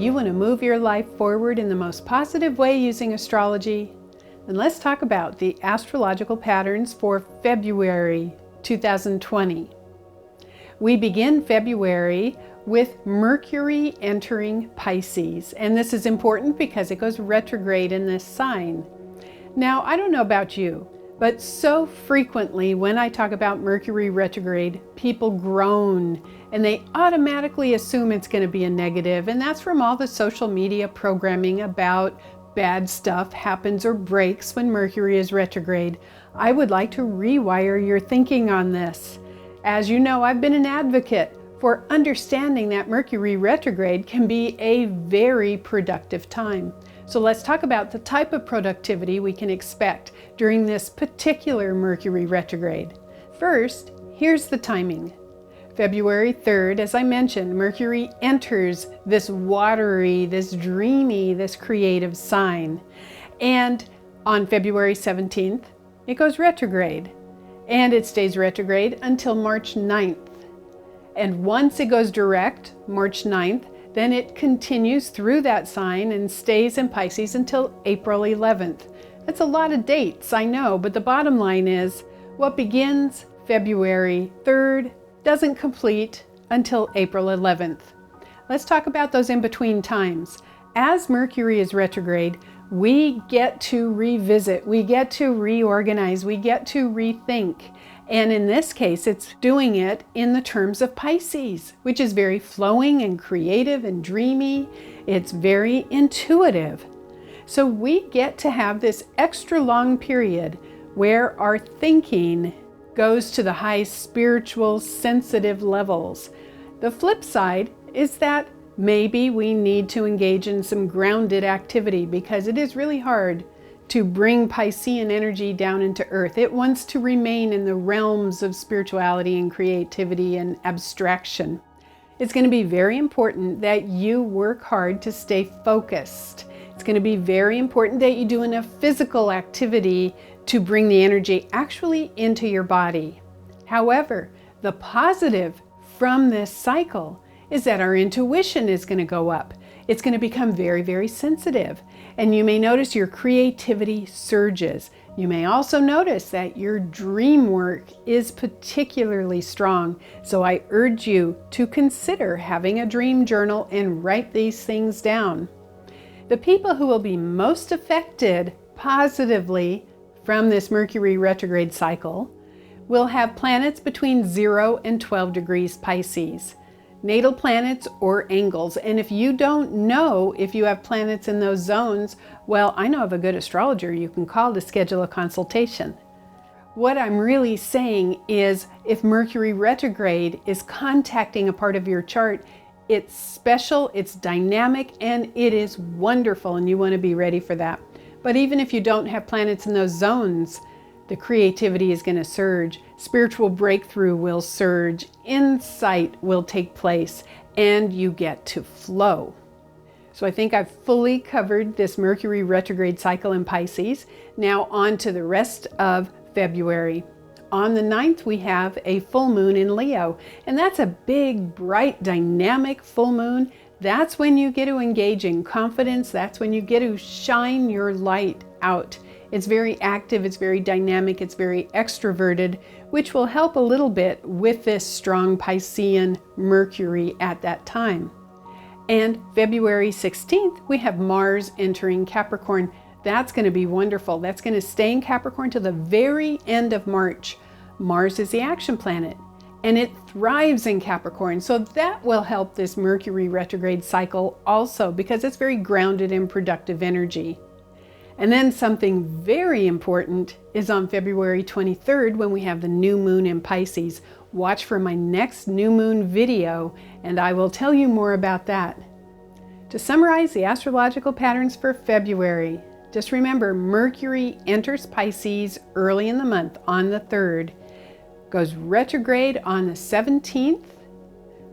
you want to move your life forward in the most positive way using astrology, then let's talk about the astrological patterns for February 2020. We begin February with Mercury entering Pisces, and this is important because it goes retrograde in this sign. Now, I don't know about you, but so frequently when I talk about Mercury retrograde, people groan and they automatically assume it's going to be a negative, and that's from all the social media programming about bad stuff happens or breaks when Mercury is retrograde. I would like to rewire your thinking on this. As you know, I've been an advocate for understanding that Mercury retrograde can be a very productive time. So let's talk about the type of productivity we can expect during this particular Mercury retrograde. First, here's the timing. February 3rd, as I mentioned, Mercury enters this watery, this dreamy, this creative sign. And on February 17th, it goes retrograde. And it stays retrograde until March 9th. And once it goes direct, March 9th, then it continues through that sign and stays in Pisces until April 11th. That's a lot of dates, I know, but the bottom line is what begins February 3rd doesn't complete until April 11th. Let's talk about those in-between times. As Mercury is retrograde, we get to revisit, we get to reorganize, we get to rethink. And in this case, it's doing it in the terms of Pisces, which is very flowing and creative and dreamy. It's very intuitive. So we get to have this extra long period where our thinking goes to the high spiritual, sensitive levels. The flip side is that maybe we need to engage in some grounded activity because it is really hard to bring Piscean energy down into earth. It wants to remain in the realms of spirituality and creativity and abstraction. It's going to be very important that you work hard to stay focused. It's going to be very important that you do enough physical activity to bring the energy actually into your body. However, the positive from this cycle is that our intuition is going to go up. It's going to become very, very sensitive. And you may notice your creativity surges. You may also notice that your dream work is particularly strong. So I urge you to consider having a dream journal and write these things down. The people who will be most affected positively from this Mercury retrograde cycle will have planets between 0 and 12 degrees Pisces. Natal planets or angles. And if you don't know if you have planets in those zones, well, I know of a good astrologer you can call to schedule a consultation. What I'm really saying is if Mercury retrograde is contacting a part of your chart, it's special, it's dynamic, and it is wonderful, and you want to be ready for that. But even if you don't have planets in those zones, the creativity is going to surge, spiritual breakthrough will surge, insight will take place, and you get to flow. So I think I've fully covered this Mercury retrograde cycle in Pisces. Now on to the rest of February. On the 9th, we have a full moon in Leo, and that's a big, bright, dynamic full moon. That's when you get to engage in confidence. That's when you get to shine your light out. It's very active, it's very dynamic, it's very extroverted, which will help a little bit with this strong Piscean Mercury at that time. And February 16th, we have Mars entering Capricorn. That's going to be wonderful. That's going to stay in Capricorn to the very end of March. Mars is the action planet, and it thrives in Capricorn. So that will help this Mercury retrograde cycle also because it's very grounded in productive energy. And then something very important is on February 23rd when we have the new moon in Pisces. Watch for my next new moon video and I will tell you more about that. To summarize the astrological patterns for February, just remember Mercury enters Pisces early in the month on the 3rd, goes retrograde on the 17th,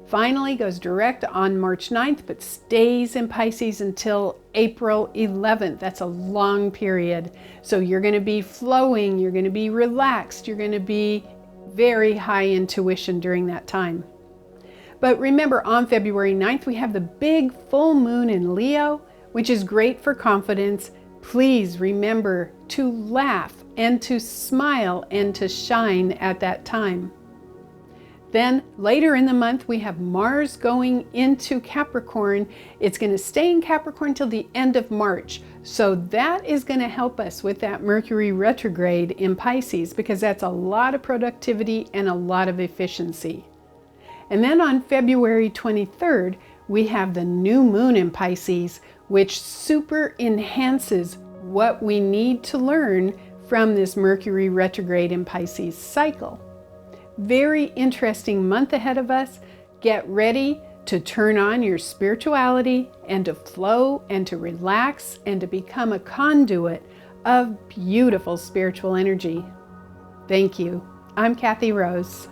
finally goes direct on March 9th, but stays in Pisces until April 11th. That's a long period. So you're going to be flowing, you're going to be relaxed, you're going to be very high intuition during that time. But remember, on February 9th, we have the big full moon in Leo, which is great for confidence. Please remember to laugh and to smile and to shine at that time. Then later in the month, we have Mars going into Capricorn. It's going to stay in Capricorn till the end of March. So that is going to help us with that Mercury retrograde in Pisces, because that's a lot of productivity and a lot of efficiency. And then on February 23rd, we have the new moon in Pisces, which super enhances what we need to learn from this Mercury retrograde in Pisces cycle. Very interesting month ahead of us. Get ready to turn on your spirituality and to flow and to relax and to become a conduit of beautiful spiritual energy. Thank you. I'm Kathy Rose.